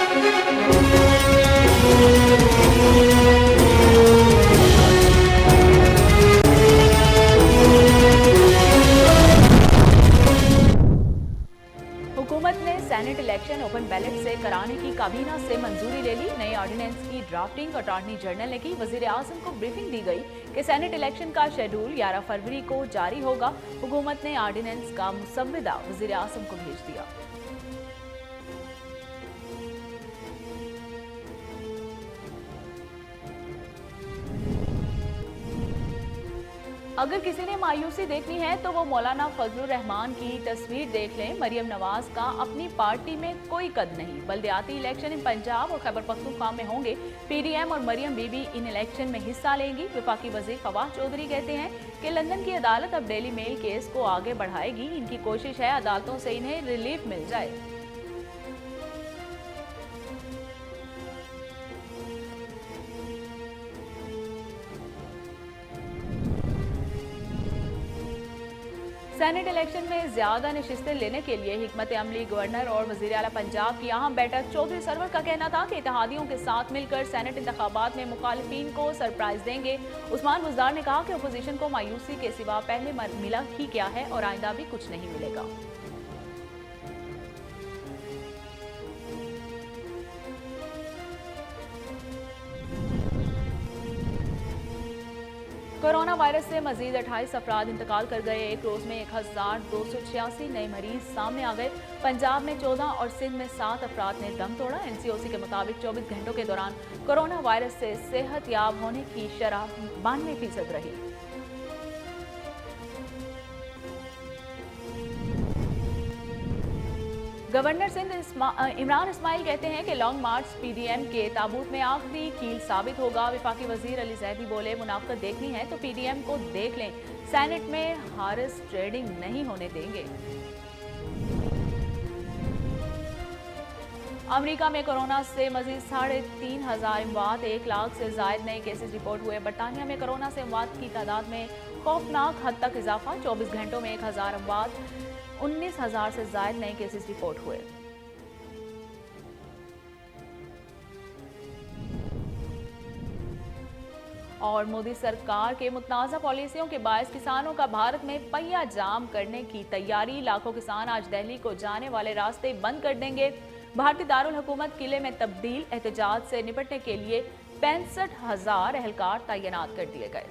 हुकूमत ने senate election open ballot से कराने की काबीना से मंजूरी ले ली। नए ऑर्डिनेंस की ड्राफ्टिंग अटॉर्नी जनरल ने की। वजीर आजम को ब्रीफिंग दी गई कि सेनेट इलेक्शन का शेड्यूल 11 फरवरी को जारी होगा। हुकूमत ने ऑर्डिनेंस का मुसव्विदा वजीर आजम को भेज दिया। अगर किसी ने मायूसी देखनी है तो वो मौलाना फजलुर रहमान की तस्वीर देख लें। मरियम नवाज का अपनी पार्टी में कोई कद नहीं। बल्दियाती इलेक्शन इन पंजाब और खैबर पख्तूनख्वा में होंगे। पीडीएम और मरियम बीबी इन इलेक्शन में हिस्सा लेंगी। वफाकी वजीर फवाद चौधरी कहते हैं कि लंदन की अदालत अब डेली मेल केस को आगे बढ़ाएगी। इनकी कोशिश है अदालतों से इन्हें रिलीफ मिल जाए। सेनेट इलेक्शन में ज्यादा नशिस्तें लेने के लिए हिकमत अमली गवर्नर और वजीर आला पंजाब की अहम बैठक। चौधरी सरवर का कहना था कि इत्तेहादियों के साथ मिलकर सेनेट इंतखाबात में मुखालिफिन को सरप्राइज देंगे। उस्मान बुज़दार ने कहा कि अपोजिशन को मायूसी के सिवा पहले मिला ही क्या है और आइंदा भी कुछ नहीं मिलेगा। कोरोना वायरस से मजीद 28 अफराद इंतकाल कर गए। एक रोज में 1286 नए मरीज सामने आ गए। पंजाब में 14 और सिंध में 7 अफराद ने दम तोड़ा। एनसीओसी के मुताबिक 24 घंटों के दौरान कोरोना वायरस से सेहत याब होने की शरह 92% रही। गवर्नर सिंध इमरान इस्माइल कहते हैं कि लॉन्ग मार्च पीडीएम के ताबूत में आखिरी कील साबित होगा। वफाकी वजीर अली जैदी बोले मुनाफकत देखनी है तो पीडीएम को देख लें। सेनेट में हारिस ट्रेडिंग नहीं होने देंगे। अमेरिका में कोरोना से मजीद 3,500 अमवात, 1 लाख से जायद नए केसेस रिपोर्ट हुए। बरतानिया में कोरोना से अमवात की तादाद में खौफनाक हद तक इजाफा। 24 घंटों में 1,000 अमवात, 19,000 से जायद नए केसेस रिपोर्ट हुए। और मोदी सरकार के मुतनाज़ा पॉलिसियों के बायस किसानों का भारत में पहिया जाम करने की तैयारी। लाखों किसान आज दिल्ली को जाने वाले रास्ते बंद कर देंगे। भारतीय दारुल हुकूमत किले में तब्दील। एहतजाज से निपटने के लिए 65,000 एहलकार तैनात कर दिए गए।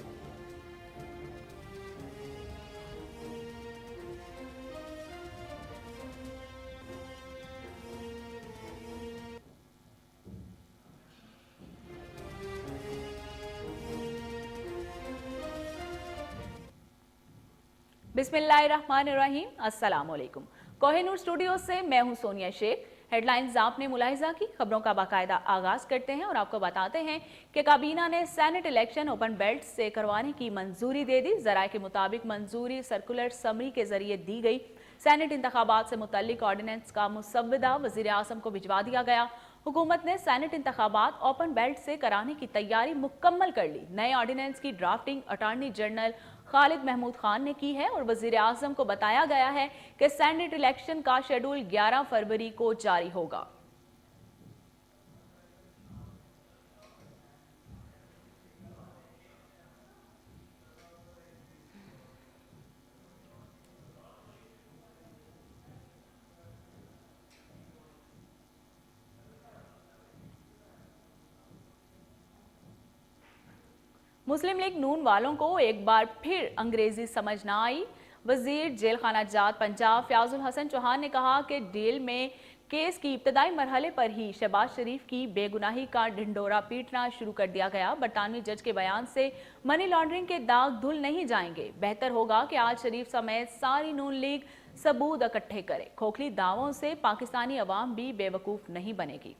बिस्मिल्लाहिर्रहमानिर्रहीम। अस्सलाम वालेकुम। कोहिनूर स्टूडियो से मैं हूं सोनिया शेख। हेडलाइंस आपने मुलाहिजा की। खबरों का बाकायदा आगाज करते हैं और आपको बताते हैं कि काबीना ने सेनेट इलेक्शन ओपन बेल्ट से करवाने की मंजूरी दे दी। जराये के मुताबिक मंजूरी सर्कुलर समरी के जरिए दी गई। सेनेट इंतखाबात से मुतल्लिक ऑर्डिनेंस का मुसव्विदा वजीर आजम को भिजवा दिया गया। हुकूमत ने सेनेट इंतखाबात ओपन बेल्ट से कराने की तैयारी मुकम्मल कर ली। नए ऑर्डिनेंस की drafting attorney general Khalid Mahmood Khan ने की है और वजीर आजम को बताया गया है कि सेनेट इलेक्शन का शेड्यूल 11 फरवरी को जारी होगा। मुस्लिम लीग नून वालों को एक बार फिर अंग्रेजी समझ न आई। वजीर जेल खाना जात पंजाब फयाजुल हसन चौहान ने कहा कि डील में केस की इब्तदाई मरहले पर ही शहबाज शरीफ की बेगुनाही का ढिंडोरा पीटना शुरू कर दिया गया। बरतानवी जज के बयान से मनी लॉन्ड्रिंग के दाग धुल नहीं जाएंगे। बेहतर होगा कि आज शरीफ समेत सारी नून लीग सबूत इकट्ठे करे। खोखली दावों से पाकिस्तानी अवाम भी बेवकूफ नहीं बनेगी।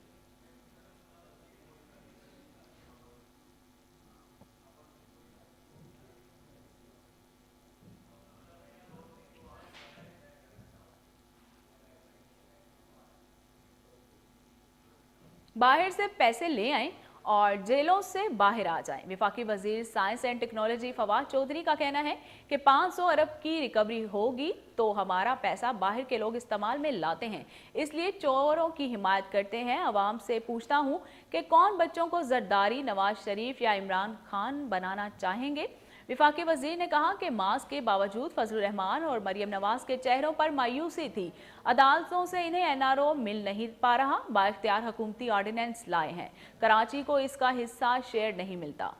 बाहर से पैसे ले आएं और जेलों से बाहर आ जाएं। वफाकी वजीर science and technology Fawad Chaudhry का कहना है कि 500 अरब की रिकवरी होगी तो हमारा पैसा बाहर के लोग इस्तेमाल में लाते हैं, इसलिए चोरों की हिमायत करते हैं। अवाम से पूछता हूं कि कौन बच्चों को जरदारी, नवाज शरीफ या इमरान खान बनाना चाहेंगे। वफाकी वजीर ने कहा कि मास्क के बावजूद फजलुर रहमान और मरियम नवाज के चेहरों पर मायूसी थी। अदालतों से इन्हें एनआरओ मिल नहीं पा रहा, बाइख्तियार हुकूमती ऑर्डिनेंस लाए हैं, कराची को इसका हिस्सा शेयर नहीं मिलता।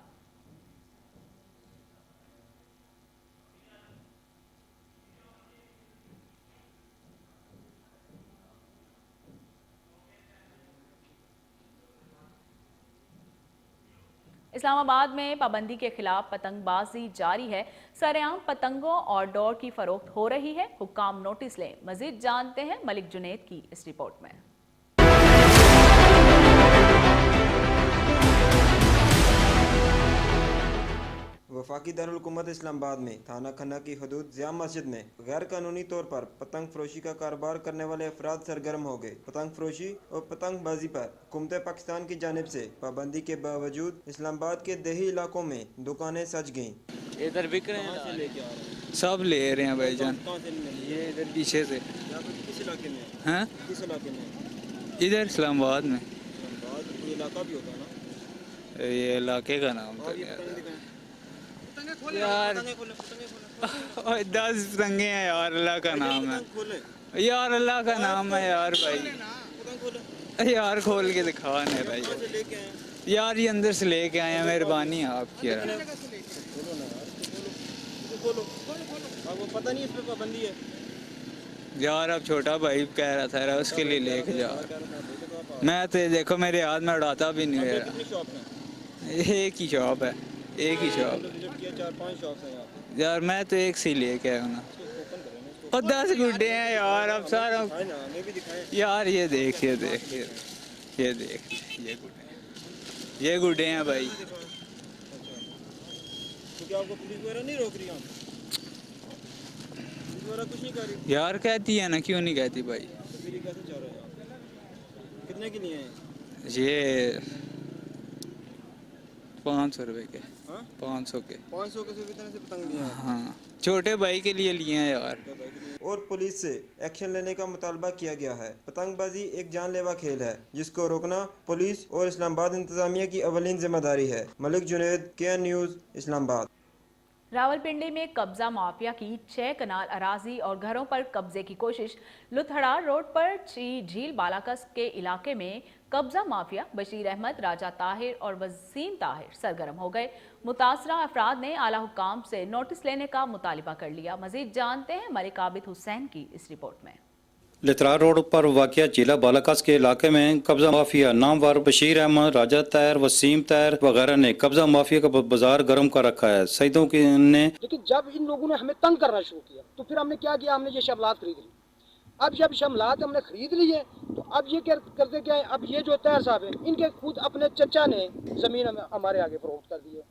इस्लामाबाद में पाबंदी के खिलाफ पतंगबाजी जारी है। सरेआम पतंगों और डोर की फरोख्त हो रही है। हुक्काम नोटिस लें। मजीद जानते हैं मलिक जुनैद की इस रिपोर्ट में। वफाकी दारुल-हुकूमत इस्लामाबाद में थाना खन्ना की हदूद ज़िया मस्जिद में गैर कानूनी तौर पर पतंग फरोशी का कारोबार करने वाले अफराद सरगर्म हो गए। पतंग फरोशी और पतंगबाजी पर हुकूमत पाकिस्तान की जानिब से पाबंदी के बावजूद इस्लामाबाद के देही इलाकों में दुकानें सज गईं। इधर बिक रहे हैं, लेके आ रहे हैं, सब ले रहे हैं भाईजान। ये इधर पीछे से किस इलाके में हैं, किस इलाके में? इधर इस्लामाबाद में। कोई इलाका भी होता है ना, ये इलाके का नाम तो यार 10 पतंगे हैं यार, अल्लाह का नाम है यार, अल्लाह का नाम है यार भाई, यार खोल के दिखा नहीं भाई यार, ये अंदर से लेके आए हैं, मेहरबानी आपकी यार। पता नहीं इस पे पाबंदी है यार अब छोटा भाई कह रहा था यार, उसके लिए लेके जा। मैं तो देखो मेरे हाथ में उड़ाता भी नहीं यार, एक ही शॉप है, एक ही शॉप 4-5 शॉप है यार, मैं तो एक से लेके आया हूँ ना। और 10 गुड्डे हैं यार, अब सारा यार ये देख, ये देख, ये देख, ये गुड्डे हैं भाई। तो क्या आपको पुलिस वगैरह नहीं रोक रही? कुछ नहीं कर रही यार, कहती है ना, क्यों नहीं कहती भाई। तो कैसे चाह रहे हैं? कितने के लिए हैं ये 500 रुपए के। हाँ? 500 के 500 के से पतंग लिए हैं। हाँ, छोटे भाई के लिए लिए हैं यार। और पुलिस से एक्शन लेने का मुतालबा किया गया है। पतंगबाजी एक जानलेवा खेल है जिसको रोकना पुलिस और इस्लामाबाद इंतजामिया की अवलीन जिम्मेदारी है। Malik Junaid, KN news, Islamabad. रावलपिंडी में कब्जा माफिया की 6 कनाल अराजी और घरों पर कब्जे की कोशिश। लुथड़ा रोड पर झील बालाकस के इलाके में कब्जा माफिया बशीर अहमद, राजा ताहिर और वसीम ताहिर सरगर्म हो गए। मुतासरा अफराद ने आला हुकाम से नोटिस लेने का मुतालिबा कर लिया। मजीद जानते हैं मलिक आबिद हुसैन की इस रिपोर्ट में। लिथरा रोड पर वाक़िया जिला बालाकस के इलाके में कब्जा माफिया नामवर बशीर अहमद, राजा ताहिर, वसीम ताहिर वगैरह ने कब्जा माफिया का बाजार गर्म कर रखा है। सईदों के ने लेकिन जब इन लोगों ने हमें तंग करना शुरू किया तो फिर हमने क्या किया, हमने ये शमलात खरीद ली। अब जब शमलात हमने खरीद ली है तो अब ये करते क्या है, अब ये जो ताहिर साहब है इनके खुद अपने चचा ने जमीन हमारे आगे फरोख्त कर दी है,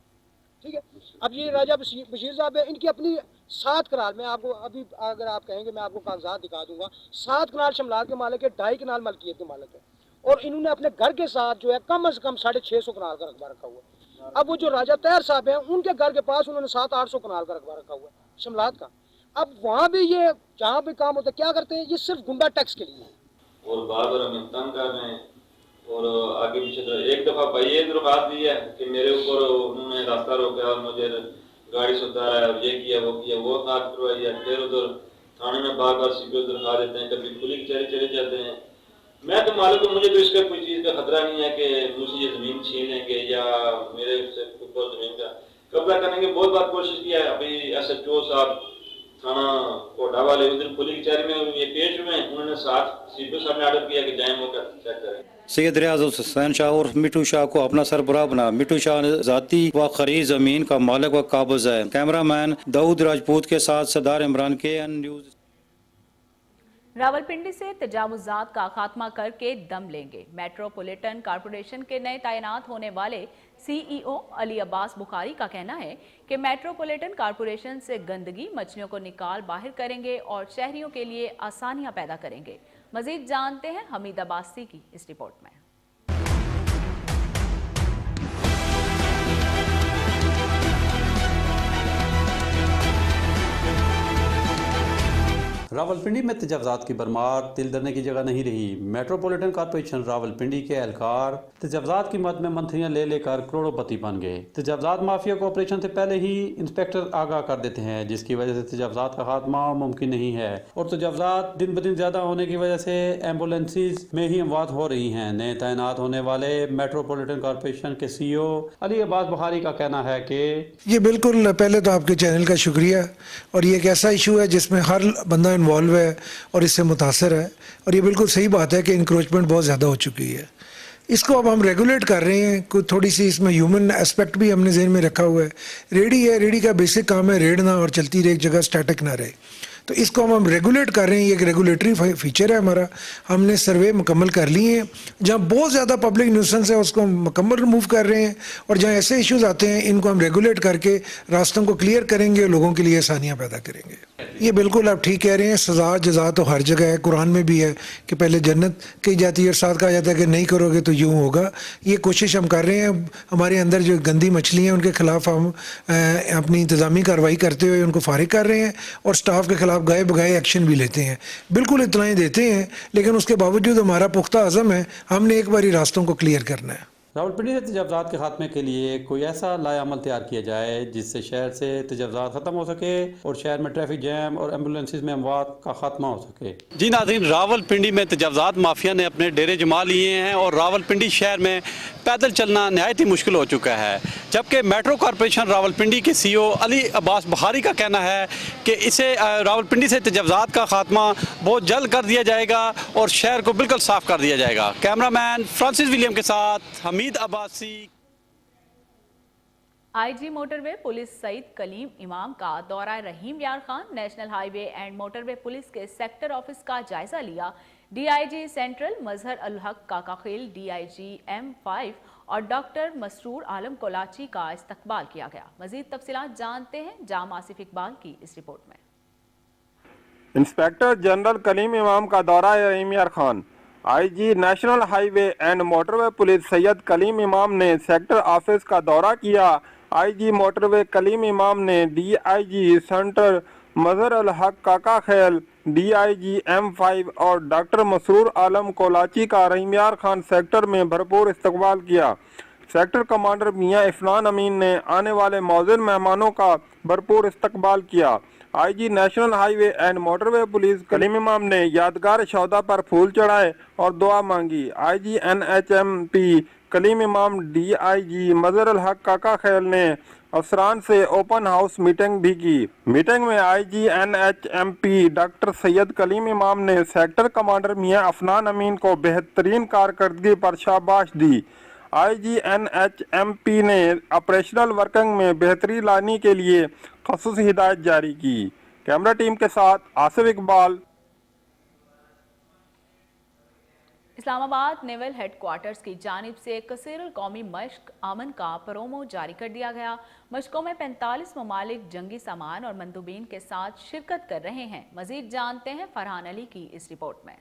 ठीक है। अब ये राजा बशीर साहब है, इनकी अपनी 7 कनाल, मैं आपको अभी अगर आप कहेंगे मैं आपको कागजात दिखा दूंगा, 7 कनाल शमलात के मालिक है, 2.5 कनाल मलकियत के मालिक है, और इन्होंने अपने घर के साथ जो है कम से कम 650 कनाल का रकबा रखा हुआ है। अब वो जो राजा ताहिर साहब है उनके घर के पास उन्होंने 700-800 कनाल का रकबा रखा हुआ है शमलात का। अब वहाँ भी ये जहाँ भी काम होता है क्या करते हैं, ये सिर्फ गुंडा टैक्स के लिए और बार बार हमें तंग कर रहे हैं और आगे पीछे। तो एक दफा भाई ये दरख्वास्त दी है कि मेरे ऊपर उन्होंने रास्ता रोका और मुझे गाड़ी से उतारा है और ये किया वो किया, वो साथ करवाई है। फिर उधर थाने में बार बार सीपीओ दिखा देते हैं, कभी पुलिस चले जाते हैं। मैं तो मालूम हूँ, मुझे तो इसका कोई चीज़ का खतरा नहीं है कि मुझसे ये जमीन छीन लेंगे या मेरे से ऊपर जमीन का कब्जा करने की बहुत बार कोशिश किया है। अभी SHO साहब थाना कोटा वाले उधर पुलिस कचहरी में ये पेश हुए, उन्होंने साथ सीपीओ साहब ने ऑर्डर किया कि जाए मौका चेक करें। सैयद रियाज हुसैन शाह और मिठू शाह को अपना सरबराह बना। मिठू शाह जाती व खरीद जमीन का मालिक व काबिज है। कैमरामैन दाऊद राजपूत के साथ सरदार इमरान, KN न्यूज़। रावलपिंडी से तजावुजात का खात्मा करके दम लेंगे। मेट्रोपॉलिटन कॉरपोरेशन के नए तैनात होने वाले CEO अली अब्बास बुखारी का कहना है कि मेट्रोपॉलिटन कॉरपोरेशन से गंदगी, मछलियों को निकाल बाहर करेंगे और शहरियों के लिए आसानियां पैदा करेंगे। मजीद जानते हैं हमीद अब्बासी की इस रिपोर्ट में। रावलपिंडी में तजावजात की भरमार तिल धरने की जगह नहीं रही। मेट्रोपॉलिटन कॉर्पोरेशन रावलपिंडी के एहलकार तजावजात की मद में मंथलियां ले लेकर करोड़पति बन गए। तजावजात माफिया को ऑपरेशन से पहले ही इंस्पेक्टर आगाह कर देते हैं, जिसकी वजह से तजावजात का खात्मा मुमकिन नहीं है और तजावजात दिन ब दिन ज्यादा होने की वजह से एम्बुलेंसेज में ही अमवात हो रही हैं। नए तैनात होने वाले मेट्रोपॉलिटन कॉर्पोरेशन के CEO अली अब्बास बुखारी का कहना है कि ये बिल्कुल, पहले तो आपके चैनल का शुक्रिया, और ये एक ऐसा इशू है जिसमें हर बंदा इन्वॉल्व है और इससे मुतासर है, और ये बिल्कुल सही बात है कि इंक्रोचमेंट बहुत ज़्यादा हो चुकी है। इसको अब हम रेगुलेट कर रहे हैं, कोई थोड़ी सी इसमें ह्यूमन एस्पेक्ट भी हमने जहन में रखा हुआ है। रेडी है, रेडी का बेसिक काम है रेड़ना और चलती रहे, एक जगह स्टैटिक ना रहे, तो इसको हम रेगुलेट कर रहे हैं। ये एक रेगुलेटरी फीचर है हमारा। हमने सर्वे मुकम्मल कर लिए हैं, जहाँ बहुत ज़्यादा पब्लिक न्यूसेंस है उसको हम मुकम्मल रिमूव कर रहे हैं, और जहाँ ऐसे इश्यूज आते हैं इनको हम रेगुलेट करके रास्तों को क्लियर करेंगे, लोगों के लिए आसानियाँ पैदा करेंगे। ये बिल्कुल आप ठीक कह रहे हैं, सज़ा जज़ा तो हर जगह है। कुरान में भी है कि पहले जन्नत कही जाती है और साथ कहा जाता है कि नहीं करोगे तो यूँ होगा। ये कोशिश हम कर रहे हैं। हमारे अंदर जो गंदी मछली हैं उनके खिलाफ हम अपनी इंतज़ामी कार्रवाई करते हुए उनको फारिग कर रहे हैं, और स्टाफ के खिलाफ गाए बगाए एक्शन भी लेते हैं। बिल्कुल इत्तलाएं देते हैं, लेकिन उसके बावजूद हमारा पुख्ता अज़म है, हमने एक बारी रास्तों को क्लियर करना है। रावलपिंडी से तजावजात के खात्मे के लिए कोई ऐसा लाएअमल तैयार किया जाए जिससे शहर से तजावजात ख़त्म हो सके और शहर में ट्रैफिक जैम और एम्बुलेंसेज में अमवात का खात्मा हो सके। जी नाज़रीन, रावलपिंडी में तजावजात माफिया ने अपने डेरे जमा लिए हैं और रावलपिंडी शहर में पैदल चलना नहायत ही मुश्किल हो चुका है, जबकि मेट्रो कॉर्पोरेशन रावलपिंडी के CEO अली अब्बास बुखारी का कहना है कि इसे रावलपिंडी से तजावजात का खात्मा बहुत जल्द कर दिया जाएगा और शहर को बिल्कुल साफ़ कर दिया जाएगा। कैमरामैन फ्रांसिस विलियम के साथ Hameed Abbasi. IG motorway police Saeed Kaleem Imam का दौरा Rahim Yar Khan, national highway and motorway police के सेक्टर ऑफिस का जायजा लिया। DIG सेंट्रल मजहर अल हक काकाखेल, DIG M5 और डॉक्टर मसरूर आलम कोलाची का इस्तकबाल किया गया। मजीद तफसीलात जानते हैं जाम आसिफ इकबाल की इस रिपोर्ट में। इंस्पेक्टर जनरल कलीम इमाम का दौरा Rahim Yar Khan. IG national highway and motorway police Syed Kaleem Imam ने सेक्टर ऑफिस का दौरा किया। IG मोटरवे कलीम इमाम ने DIG सेंटर मजहर अल हक काका खेल, DIG M5 और डॉक्टर मसरूर आलम कोलाची का रहीम यार खान सेक्टर में भरपूर इस्तकबाल किया। सेक्टर कमांडर मियां इफनान अमीन ने आने वाले मौजूद मेहमानों का भरपूर इस्तकबाल किया। IG national highway and motorway police Kaleem Imam ने यादगार शौदा पर फूल चढ़ाए और दुआ मांगी। IG NHMP कलीम इमाम DIG मजहर अल हक काका खेल ने अफसरान से ओपन हाउस मीटिंग भी की। मीटिंग में IG NHMP doctor Syed Kaleem Imam ने सेक्टर कमांडर मियां इफनान अमीन को बेहतरीन कारकर्दगी पर शाबाश दी। IG NHMP ने ऑपरेशनल वर्किंग में बेहतरी लाने के लिए ख़ुसूसी हिदायत जारी की। कैमरा टीम के साथ आसिफ इकबाल। इस्लामाबाद नेवल हेडक्वार्टर्स की जानिब से कसीरुल कौमी मश्क अमन का प्रोमो जारी कर दिया गया। मशकों में 45 ममालिक जंगी सामान और मंदूबीन के साथ शिरकत कर रहे हैं। मजीद जानते हैं फरहान अली की इस रिपोर्ट में।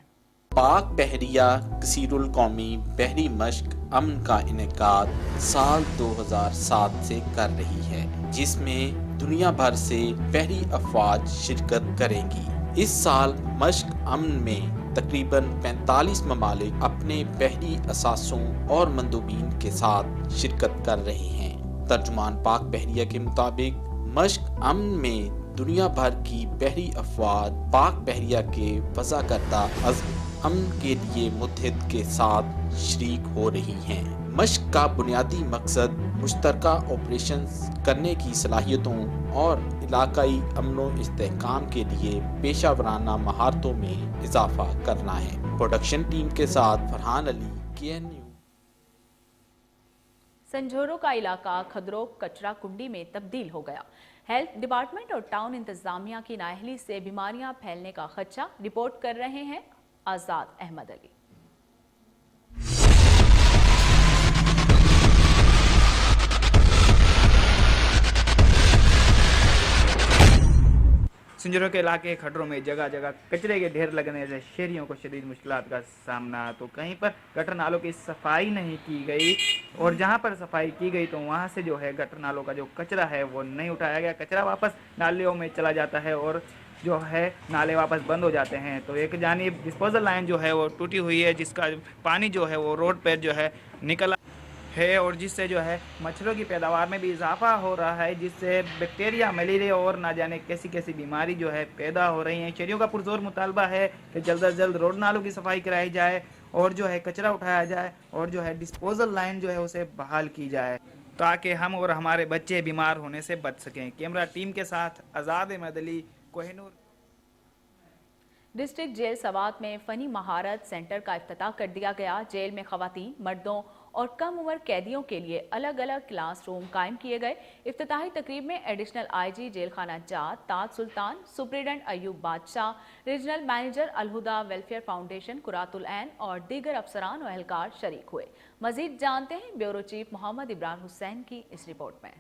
पाक बहरिया कसीरुल कौमी बहरी मश्क अमन का इनेकाद साल 2007 से कर रही है, जिसमें दुनिया भर से बहरी अफवाज शिरकत करेंगी। इस साल मश्क अमन में तकरीबन 45 ममालिक अपने बहरी असासों और मंदूबीन के साथ शिरकत कर रहे हैं। तर्जुमान पाक बहरिया के मुताबिक मश्क अमन में दुनिया भर की बहरी अफवाज पाक बहरिया के वज़ा करदा अमन के लिए मुत्तहिद के साथ शरीक हो रही हैं। मश्क का बुनियादी मकसद मुश्तरका ऑपरेशन करने की सलाहियतों और इलाकाई अमनो इस्तेहकाम के लिए पेशावराना महारतों में इजाफा करना है। प्रोडक्शन टीम के साथ फरहान अली, KNU। संझोरो का इलाका खदरो कचरा कुंडी में तब्दील हो गया। हेल्थ डिपार्टमेंट और टाउन इंतजामिया की नाअहली से बीमारियां फैलने का खदशा। रिपोर्ट कर रहे हैं आजाद अहमद अली। संजरों के इलाके खड्डरों में जगह जगह कचरे के ढेर लगने से शहरियों को शदीद मुश्किलात का सामना। तो कहीं पर गटर नालों की सफाई नहीं की गई, और जहां पर सफाई की गई तो वहां से जो है गटर नालों का जो कचरा है वो नहीं उठाया गया। कचरा वापस नालियों में चला जाता है और जो है नाले वापस बंद हो जाते हैं। तो एक जानिब डिस्पोजल लाइन जो है वो टूटी हुई है, जिसका पानी जो है वो रोड पर जो है निकल है और जिससे जो है मच्छरों की पैदावार में भी इजाफा हो रहा है, जिससे बैक्टीरिया, मलेरिया और ना जाने कैसी कैसी बीमारी जो है पैदा हो रही हैं। शहरियों का पुरजोर मुतालबा है कि जल्द अज जल्द रोड नालों की सफाई कराई जाए और जो है कचरा उठाया जाए और जो है डिस्पोजल लाइन जो है उसे बहाल की जाए, ताकि हम और हमारे बच्चे बीमार होने से बच सकें। कैमरा टीम के साथ आज़ाद अहमद अली, कोहिनूर। डिस्ट्रिक्ट जेल सवात में फ़नी महारत सेंटर का इफ्तिताह कर दिया गया। जेल में ख़वातीन, मर्दों और कम उम्र कैदियों के लिए अलग अलग क्लास रूम कायम किए गए। इफ्तिताही तकरीब में एडिशनल IG जेल खाना जात ताज सुल्तान, superintendent Ayub Badshah, regional manager Al-Huda welfare foundation Quratulain और दीगर अफसरान और एहलकार शरीक हुए। मजीद जानते हैं ब्यूरो चीफ मोहम्मद इब्रार हुसैन की इस रिपोर्ट में।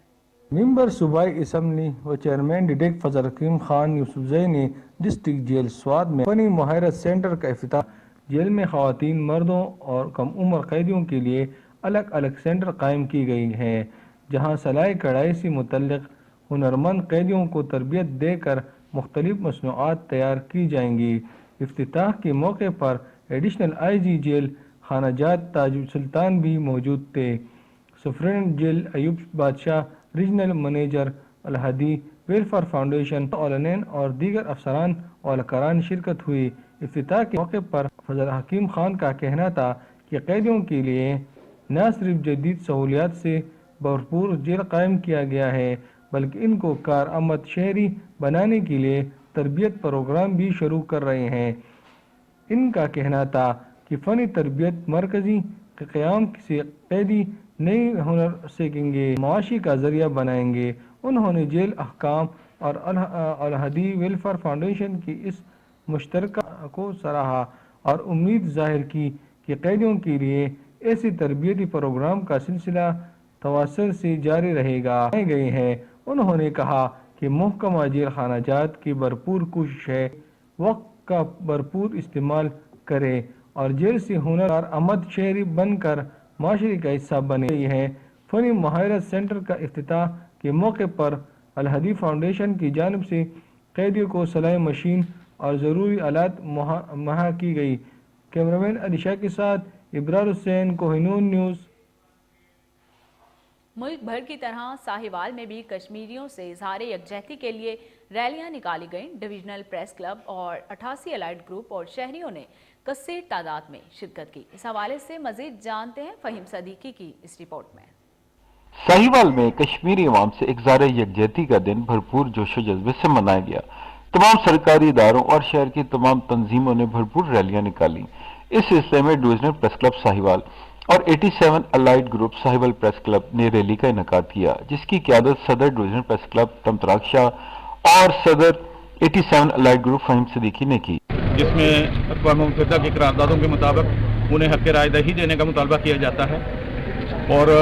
मेंबर सूबाई असम्बली व चेयरमैन डिटेक्ट फजल हकीम खान यूसुफजई ने डिस्ट्रिक्ट जेल स्वाद में फनी महारत सेंटर का इफ्तिताह। जेल में ख़वातीन, मर्दों और कम उम्र कैदियों के लिए अलग अलग सेंटर कायम की गई हैं, जहां सिलाई कढ़ाई से मुतल्लिक़ हुनरमंद कैदियों को तरबियत देकर मुख्तलिफ मसनूआत तैयार की जाएंगी। इफ्तिताह के मौके पर एडिशनल IG जेल खाना जात ताज सुल्तान भी मौजूद थे। Superintendent jail Ayub Badshah, regional manager अलहदी welfare foundation औलनैन और दीगर अफसरान और करान शिरकत हुई। इफ्तिताह के मौके पर फजल हकीम खान का कहना था कि कैदियों के लिए न सिर्फ जदीद सहूलियात से भरपूर जेल कायम किया गया है, बल्कि इनको कारआमद शहरी बनाने के लिए तरबियत प्रोग्राम भी शुरू कर रहे हैं। इनका कहना था कि फ़नी तरबियत मरकज़ी के क़याम से कैदी नई हुनर सीखेंगे, माशी का ज़रिया बनाएंगे। उन्होंने जेल अहकाम और अलहदी वेलफेयर फाउंडेशन की इस मुश्तरका को सराहा और उम्मीद जाहिर की कि कैदियों के लिए ऐसी तरबियती प्रोग्राम का सिलसिला तवासल से जारी रहेगा गए हैं। उन्होंने कहा कि महकमा जेल खाना जात की भरपूर कोशिश है वक्त का भरपूर इस्तेमाल करे और जेल से हुनर आमद शहरी बनकर माशरे का हिस्सा बने हैं। फनी महारत सेंटर का इफ्तिताह के मौके पर अलहदी फाउंडेशन की जानिब से कैदियों को सिलाई मशीन और ज़रूरी आलात मुहैया की गई। कैमरामैन अलीशा के साथ इब्रार हुसैन, कोहिनूर न्यूज़। मुल्क भर की तरह साहिवाल में भी कश्मीरियों से इजहार यकजहती के लिए रैलियां निकाली गईं। डिविजनल प्रेस क्लब और 88 अलाइड ग्रुप और शहरियों ने कसीर तादाद में शिरकत की। इस हवाले से मजीद जानते हैं फहीम सदीकी की इस रिपोर्ट में। साहिवाल में कश्मीरी अवाम से इजहार यकजहती का दिन भरपूर जोशो जज्बे से मनाया गया। तमाम सरकारी इदारों और शहर की तमाम तंजीमों ने भरपूर रैलियां निकाली। इस सिलसिले में डिविजनल प्रेस क्लब साहिवाल और 87 allied group Sahiwal press club ने रैली का इनेकाद किया, जिसकी क़यादत सदर डिविजनल प्रेस क्लब तमतराक शाह और सदर 87 अलाइड ग्रुप फहीम सदीकी ने की, जिसमें अक़वाम मुत्तहिदा के करारदादों के मुताबिक उन्हें हक़ रायदही देने का मुतालबा किया जाता है और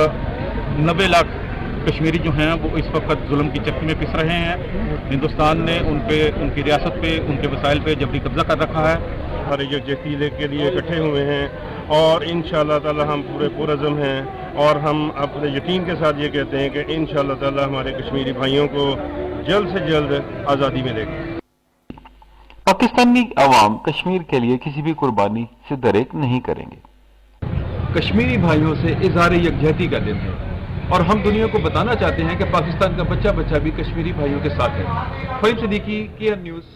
90 लाख कश्मीरी जो हैं वो इस वक्त जुल्म की चक्की में पिस रहे हैं। हिंदुस्तान ने उनकी रियासत पे, उनके वसाइल पे जबरी कब्जा कर रखा है। हमारे जो जतीले के लिए इकट्ठे हुए हैं और इंशाअल्लाह ताला हम पूरे पुरअज़्म हैं और हम अपने यकीन के साथ ये कहते हैं कि इंशाअल्लाह ताला हमारे कश्मीरी भाइयों को जल्द से जल्द आज़ादी मिलेगी। पाकिस्तानी अवाम कश्मीर के लिए किसी भी कुर्बानी से दरेक नहीं करेंगे। कश्मीरी भाइयों से इज़हार यकजहती का दिन है और हम दुनिया को बताना चाहते हैं कि पाकिस्तान का बच्चा बच्चा भी कश्मीरी भाइयों के साथ है। Faheem Siddiqui, care news.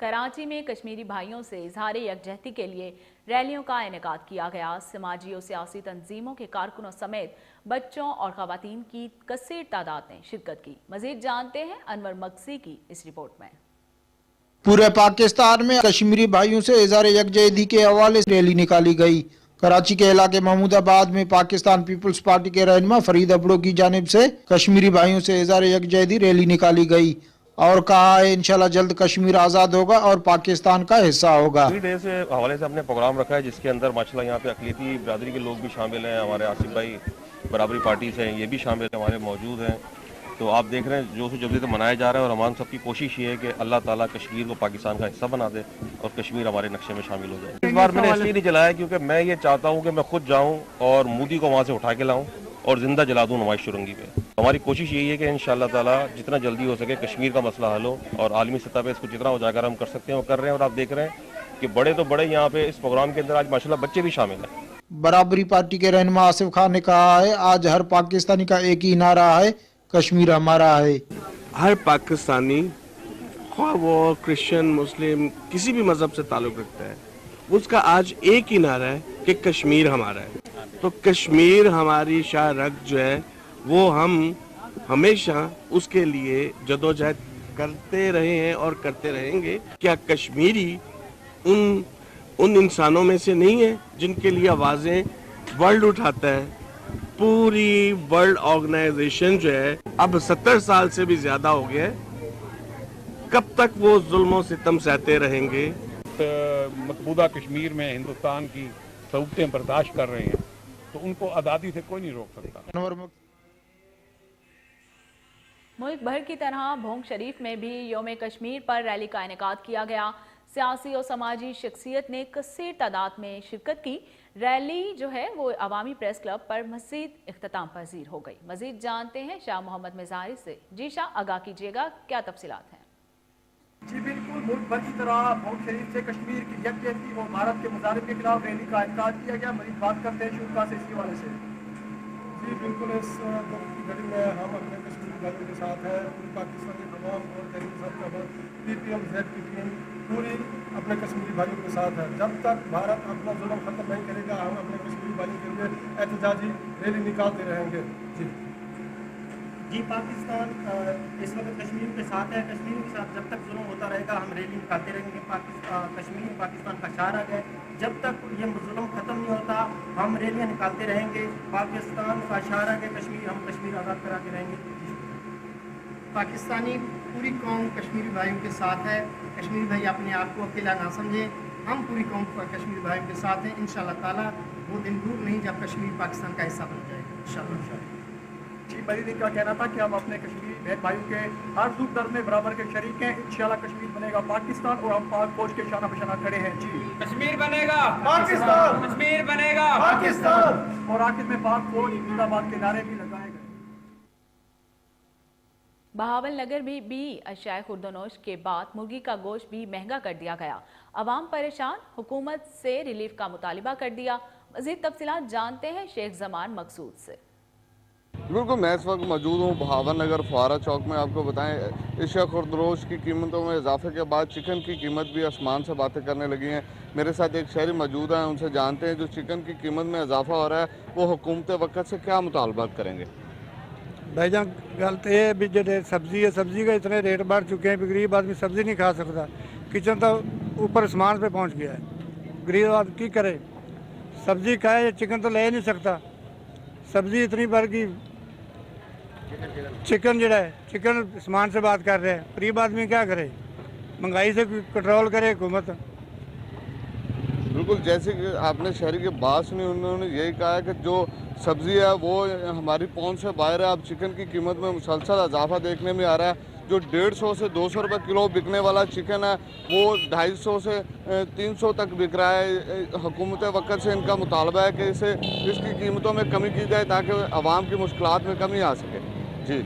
कराची में कश्मीरी भाइयों से इजहार यकजहती के लिए रैलियों का इनेकाद किया गया। समाजी और सियासी तंजीमों के कारकुनों समेत बच्चों और खवातीन की कसीर तादाद ने शिरकत की। मजीद जानते हैं अनवर मक्सी की इस रिपोर्ट में। पूरे पाकिस्तान में कश्मीरी भाइयों से इजहार यकजहती के हवाले से रैली निकाली गई। कराची के इलाके महमूदाबाद में पाकिस्तान पीपल्स पार्टी के रहनुमा फरीद अबड़ो की जानिब से कश्मीरी भाइयों से इजहार यकजहती रैली निकाली गई और कहा है इंशाल्लाह जल्द कश्मीर आज़ाद होगा और पाकिस्तान का हिस्सा होगा। 3 डे से हवाले से हमने प्रोग्राम रखा है, जिसके अंदर माशाल्लाह यहाँ पे अक़लियती बिरादरी के लोग भी शामिल हैं। हमारे आसिफ भाई बराबरी पार्टी से ये भी शामिल हमारे मौजूद हैं। तो आप देख रहे हैं जोश जल्दी से मनाया जा रहा है और हमारी सबकी कोशिश ये है कि अल्लाह ताला कश्मीर को पाकिस्तान का हिस्सा बना दे और कश्मीर हमारे नक्शे में शामिल हो जाए। इस बार मैंने इसलिए नहीं जलाया क्योंकि मैं ये चाहता हूँ कि मैं खुद जाऊँ और मोदी को वहाँ से उठा के लाऊँ और ज़िंदा जला दूँ नुमाइश चुरंगी पे। हमारी कोशिश यही है कि इंशाअल्लाह ताला जितना जल्दी हो सके कश्मीर का मसला हल हो और आलमी सतह पे इसको जितना उजागर हम कर सकते हैं वो कर रहे हैं। और आप देख रहे हैं कि बड़े तो बड़े यहाँ पे इस प्रोग्राम के अंदर आज माशाल्लाह बच्चे भी शामिल हैं। बराबरी पार्टी के रहनुमा आसिफ खान ने कहा है, आज हर पाकिस्तानी का एक ही नारा है, कश्मीर हमारा है। हर पाकिस्तानी, ख्वाह वो क्रिश्चियन, मुस्लिम, किसी भी मजहब से ताल्लुक़ रखता है, उसका आज एक ही नारा है कि कश्मीर हमारा है। तो कश्मीर हमारी शाह रग जो है वो हम हमेशा उसके लिए जदोजहद करते रहे हैं और करते रहेंगे। क्या कश्मीरी उन इंसानों में से नहीं है जिनके लिए आवाज़ें वर्ल्ड उठाता है? पूरी वर्ल्ड ऑर्गेनाइजेशन जो है अब 70 साल से भी ज़्यादा हो गया है, कब तक वो जुल्मों सितम सहते रहेंगे? मकबूदा कश्मीर में हिंदुस्तान की सऊकतें बर्दाश्त कर रहे हैं तो उनको आज़ादी से कोई नहीं रोक सकता। मुल्क भर की तरह भोंग शरीफ में भी यौम कश्मीर पर रैली का इनेकाद किया गया। सियासी और समाजी शख्सियत ने कसीर तादाद में शिरकत की। रैली जो है वो अवामी प्रेस क्लब पर मज़ीद इख्तिताम पजीर हो गई। मज़ीद जानते हैं शाह मोहम्मद मिज़ारी से। जी शाह, आगाह कीजिएगा, क्या तफसीलात हैं? जी बिल्कुल, मुल्क भर की तरह भोंग शरीफ से कश्मीर की यकजहती और भारत के मुजारिब के खिलाफ रैली का इनेकाद किया गया। मरीज बात करते हैं शुरू से इसी वाले से। जी बिल्कुल, इस दुख की घड़ी में हम अपने कश्मीरी भाइयों के साथ हैं। पूरी पाकिस्तानी अवाम और तहरीक इंसाफ PPM-Z की टीम पूरी अपने कश्मीरी भाइयों के साथ है। जब तक भारत अपना जुल्म खत्म नहीं करेगा हम अपने कश्मीरी भाइयों के लिए एहतजाजी रैली निकालते रहेंगे। जी पाकिस्तान इस वक्त कश्मीर के साथ है। कश्मीर के साथ जब तक जुल्म होता रहेगा हम रैली निकालते रहेंगे। कश्मीर पाकिस्तान का शहर है, जब तक ये जुल्म ख़त्म नहीं होता हम रैलियाँ निकालते रहेंगे। पाकिस्तान का शहर है कश्मीर, हम कश्मीर आज़ाद कराते रहेंगे। पाकिस्तानी पूरी कौम कश्मीरी भाइयों के साथ है। कश्मीरी भाई अपने आप को अकेला ना समझें, हम पूरी कौम कश्मीरी भाइयों के साथ हैं। इंशाअल्लाह ताला वो दिन दूर नहीं जब कश्मीर पाकिस्तान का हिस्सा बन जाएगा इंशाअल्लाह। जी मरीदी का कहना था कि हम अपने कश्मीरी बहन भाइयों के हर दुख दर्द में बराबर के शरीक हैं। इंशाल्लाह कश्मीर बनेगा पाकिस्तान और हम पाक फौज के शाना बशाना खड़े हैं। जी कश्मीर बनेगा पाकिस्तान, कश्मीर बनेगा पाकिस्तान। और आखिर में पाक फौज जिंदाबाद के नारे भी लगाए गए। बहावल नगर में भी अशियाए खुर्दनोश के बाद मुर्गी का गोश्त भी महंगा कर दिया गया। अवाम परेशान, हुकूमत से रिलीफ का मुतालिबा कर दिया। मज़ीद तफसीलात जानते हैं शेख जमान मकसूद से। बिल्कुल, मैं इस वक्त मौजूद हूँ बहावल नगर फुआरा चौक में। आपको बताएं अशिया खुर्दनोश की कीमतों में इजाफे के बाद चिकन की कीमत भी आसमान से बातें करने लगी हैं। मेरे साथ एक शहरी मौजूद हैं, उनसे जानते हैं जो चिकन की कीमत में इजाफा हो रहा है वो हुकूमत वक्त से क्या मुतालबात करेंगे। भाईजान गल तो ये भी जो सब्जी है, सब्जी का इतने रेट बढ़ चुके हैं कि गरीब आदमी सब्जी नहीं खा सकता। किचन तो ऊपर आसमान पे पहुंच गया है, गरीब आदमी की करे, सब्जी खाए चिकन तो ले नहीं सकता। सब्जी इतनी बढ़ गई, चिकन जो है चिकन आसमान से बात कर रहे हैं। गरीब आदमी क्या करे, महंगाई से कंट्रोल करे हुकूमत। बिल्कुल, जैसे कि आपने शहरी की बात सुनी, उन्होंने यही कहा है कि जो सब्ज़ी है वो हमारी पहुंच से बाहर है। अब चिकन की कीमत में मुसलसल इजाफा देखने में आ रहा है। जो 150 से 200 रुपये किलो बिकने वाला चिकन है वो 250 से 300 तक बिक रहा है। हुकूमत वक्त से इनका मुतालबा है कि इसकी कीमतों में कमी की जाए ताकि आवाम की मुश्किलात में कमी आ सके। जी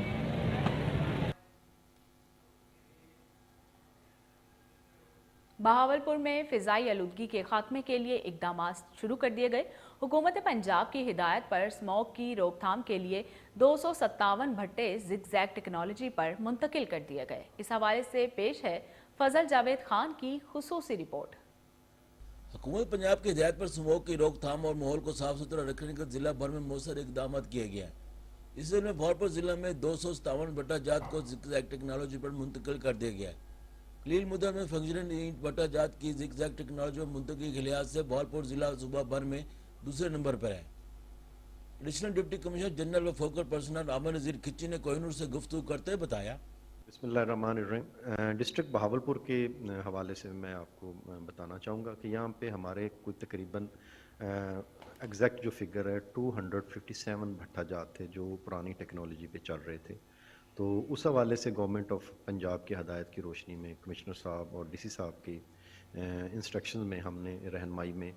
बहावलपुर में फ़िज़ाई आलूदगी के खात्मे के लिए इकदाम शुरू कर दिए गए। हुकूमत पंजाब की हिदायत पर स्मॉग की रोकथाम के लिए 257 भट्टे ज़िगज़ैग टेक्नोलॉजी पर मुंतकिल कर दिए गए। इस हवाले से पेश है फजल जावेद खान की खुसूसी रिपोर्ट। हुकूमत पंजाब की हिदायत पर स्मोक की रोकथाम और माहौल को साफ सुथरा रखने का जिला भर में मौसर इकदाम किए गए हैं। इस में बहावलपुर जिला में 257 भट्टा जात को ज़िगज़ैग टेक्नोलॉजी पर मुंतकिल कर दिया गया है। कलील मुद्दत में फंक्शनिंग ईंट भट्टा जात की ज़िगज़ैग टेक्नोलॉजी पर मुंतकिली के लिहाज से बहावलपुर जिला सूबा भर में दूसरे नंबर पर है। एडिशनल डिप्टी कमिश्नर जनरल व फोकल पर्सनल आमिर नज़ीर खिच्ची ने कोहिनूर से गुफ्तगू करते हुए बताया, बिस्मिल्लाहिर्रहमानिर्रहीम। डिस्ट्रिक्ट बहावलपुर के हवाले से मैं आपको बताना चाहूँगा कि यहाँ पे हमारे कुछ तकरीबन एग्जैक्ट जो फिगर है 257 भट्टा जात थे जो पुरानी टेक्नोलॉजी पे चल रहे थे। तो उस हवाले से गवर्नमेंट ऑफ पंजाब की हदायत की रोशनी में कमिश्नर साहब और डीसी साहब की इंस्ट्रक्शन में हमने रहनमाई में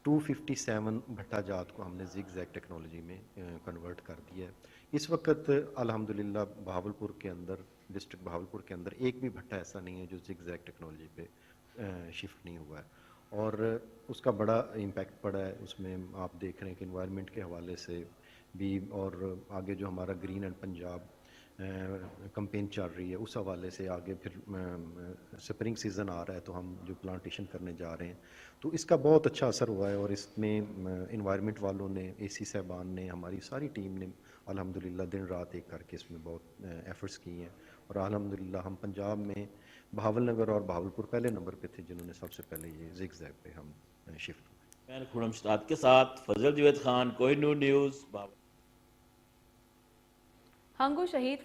257 بھٹا جات کو ہم نے زگ زیگ ٹیکنالوجی میں کنورٹ کر دیا ہے. اس وقت الحمدللہ بہاولپور کے اندر، ڈسٹرکٹ بہاولپور کے اندر ایک بھی بھٹا ایسا نہیں ہے جو زگ زیگ ٹیکنالوجی پہ شفٹ نہیں ہوا ہے، اور اس کا بڑا امپیکٹ پڑا ہے. اس میں آپ دیکھ رہے ہیں کہ انوائرمنٹ کے حوالے سے بھی، اور آگے جو ہمارا گرین اینڈ پنجاب کمپین چل رہی ہے اس حوالے سے، آگے پھر سپرنگ سیزن آ رہا ہے تو ہم جو پلانٹیشن کرنے جا رہے ہیں تو اس کا بہت اچھا اثر ہوا ہے. اور اس میں انوائرمنٹ والوں نے، اے سی صاحبان نے، ہماری ساری ٹیم نے الحمدللہ دن رات ایک کر کے اس میں بہت ایفرٹس کی ہیں، اور الحمدللہ ہم پنجاب میں بہاول نگر اور بہاولپور پہلے نمبر پہ تھے جنہوں نے سب سے پہلے یہ زگ زیگ پہ ہم شفٹ ہوئے. میں خرم شتاد کے ساتھ فضل جوید خان، کوہ نور نیوز. ہنگو شہید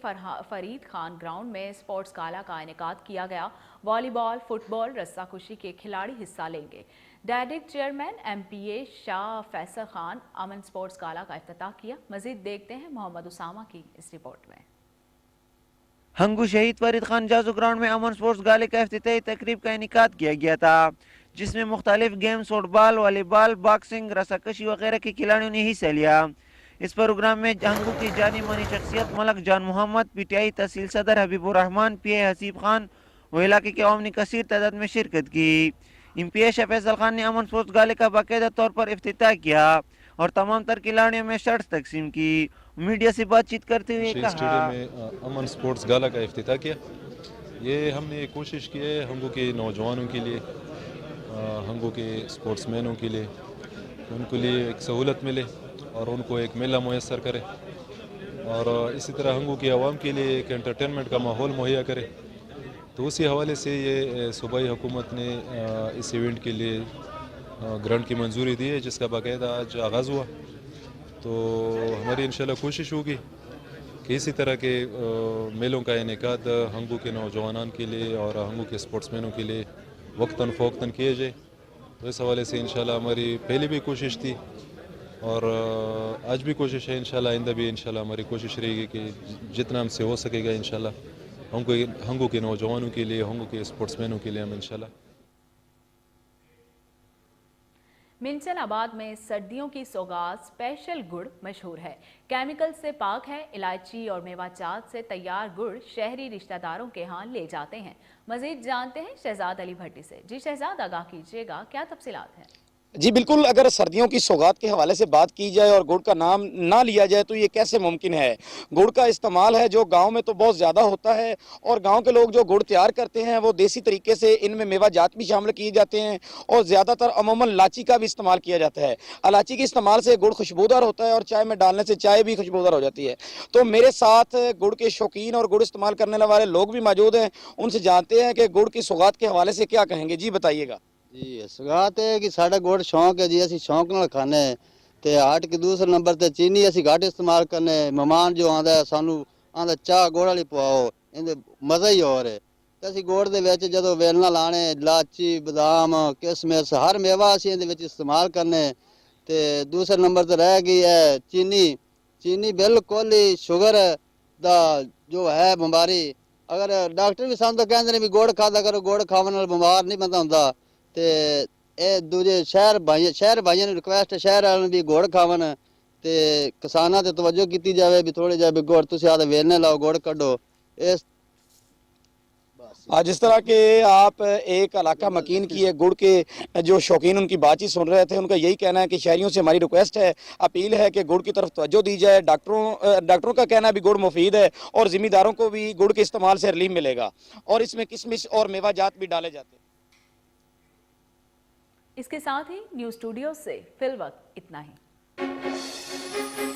فرید خان گراؤنڈ میں اسپورٹس گالا کا انعقاد کیا گیا. والی بال، فٹ بال، رسہ کشی کے کھلاڑی حصہ لیں گے. ڈائریکٹ چیئرمین ایم پی اے شاہ فیصل خان امن اسپورٹس گالا کا افتتاح کیا. مزید دیکھتے ہیں محمد اسامہ کی اس رپورٹ میں. ہنگو شہید فرید خان جازو گراؤنڈ میں امن اسپورٹس گالے کا افتتاحی تقریب کا انعقاد کیا گیا تھا، جس میں مختلف گیمز، فٹ بال، والی بال، باکسنگ، رسہ کشی وغیرہ کے کھلاڑیوں نے حصہ لیا. اس پروگرام میں ہنگو کی جانی مانی شخصیت ملک جان محمد، پی ٹی آئی تحصیل صدر حبیب الرحمان، پی اے حسیب خان و علاقے کے عوام نے کثیر تعداد میں شرکت کی. ایم پی اے شاہ فیصل خان نے امن اسپورٹس گالے کا باقاعدہ طور پر افتتاح کیا اور تمام تر کھلاڑیوں میں شرٹس تقسیم کی. میڈیا سے بات چیت کرتے ہوئے کہا، اسٹیڈیم میں امن اسپورٹس گالا کا افتتاح کیا. یہ ہم نے کوشش کی ہے ہنگو کے نوجوانوں کے لیے، ہنگو کے اسپورٹس مینوں کے لیے، ان کے لیے ایک سہولت ملے اور ان کو ایک میلہ میسر کرے، اور اسی طرح ہنگو کے عوام کے لیے ایک انٹرٹینمنٹ کا ماحول مہیا کرے. تو اسی حوالے سے یہ صوبائی حکومت نے اس ایونٹ کے لیے گرانٹ کی منظوری دی ہے، جس کا باقاعدہ آج آغاز ہوا. تو ہماری انشاءاللہ کوشش ہوگی کہ اسی طرح کے میلوں کا انعقاد ہنگو کے نوجوانان کے لیے اور ہنگو کے اسپورٹس مینوں کے لیے وقتاً فوقتاً کیے جائے. تو اس حوالے سے انشاءاللہ ہماری پہلے بھی کوشش تھی اور آج بھی کوشش ہے، انشاءاللہ آئندہ بھی انشاءاللہ ہماری کوشش رہے گی کہ جتنا ہم سے ہو سکے گا انشاءاللہ ہنگو کے نوجوانوں کے لیے، ہنگو کے اسپورٹس مینوں کے لیے ہم انشاءاللہ. منچن آباد میں سردیوں کی سوغات اسپیشل گڑ مشہور ہے. کیمیکل سے پاک ہے. الائچی اور میوہ جات سے تیار گڑ شہری رشتہ داروں کے ہاں لے جاتے ہیں. مزید جانتے ہیں شہزاد علی بھٹی سے. جی شہزاد، آگاہ کیجیے گا، کیا تفصیلات ہیں؟ جی بالکل، اگر سردیوں کی سوغات کے حوالے سے بات کی جائے اور گڑ کا نام نہ لیا جائے تو یہ کیسے ممکن ہے. گڑ کا استعمال ہے جو گاؤں میں تو بہت زیادہ ہوتا ہے، اور گاؤں کے لوگ جو گڑ تیار کرتے ہیں وہ دیسی طریقے سے ان میں میوہ جات بھی شامل کیے جاتے ہیں، اور زیادہ تر عموماً لاچی کا بھی استعمال کیا جاتا ہے. الائچی کے استعمال سے گڑ خوشبودار ہوتا ہے اور چائے میں ڈالنے سے چائے بھی خوشبودار ہو جاتی ہے. تو میرے ساتھ گڑ کے شوقین اور گڑ استعمال کرنے والے لوگ بھی موجود ہیں، ان سے جانتے ہیں کہ گڑ کی سوغات کے حوالے سے کیا کہیں گے. جی بتائیے گا. جی سوغات ہے کہ ساڈا گڑ شوق ہے جی، اسی شوق نال کھانے تے ہٹ کے دوسرے نمبر تے چینی اسی گھٹ استعمال کرنے. مہمان جو آندا ہے سانو آندا چاہ گڑ والی پواؤ، اندے مزہ ہی اور ہے. تے اسی گڑ دے وچ جدوں ویلنا لانے لاچی، بادام، کسمس، ہر میوہ اسی اندے وچ استعمال کرنے. تے دوسرے نمبر تے رہ گئی ہے چینی بالکل ہی شوگر دا جو ہے بیماری. اگر ڈاکٹر بھی سانو کہندے نے بھی گڑ کھادا کرو، گڑ کھاون نال بیمار نہیں بندہ ہوندا. تے اے دوجے شہر بھائیاں نوں ریکویسٹ ہے شہر والوں بھی گڑ کھاون تے کساناں تے توجہ کیتی جاوے بھی تھوڑے جہے بھی گڑ تسی آدھے ویلنے لاؤ، گڑ کڈو. اس جس طرح کہ آپ ایک علاقہ مکین کی ہے گڑ کے جو شوقین ان کی بات چیت سن رہے تھے، ان کا یہی کہنا ہے کہ شہریوں سے ہماری ریکویسٹ ہے، اپیل ہے کہ گڑ کی طرف توجہ دی جائے. ڈاکٹروں کا کہنا ہے بھی گڑ مفید ہے اور ذمہ داروں کو بھی گڑ کے استعمال سے ریلیف ملے گا، اور اس میں کشمش اور میوہ جات بھی ڈالے جاتے ہیں. اس کے ساتھ ہی نیوز اسٹوڈیو سے فی الوقت اتنا ہی.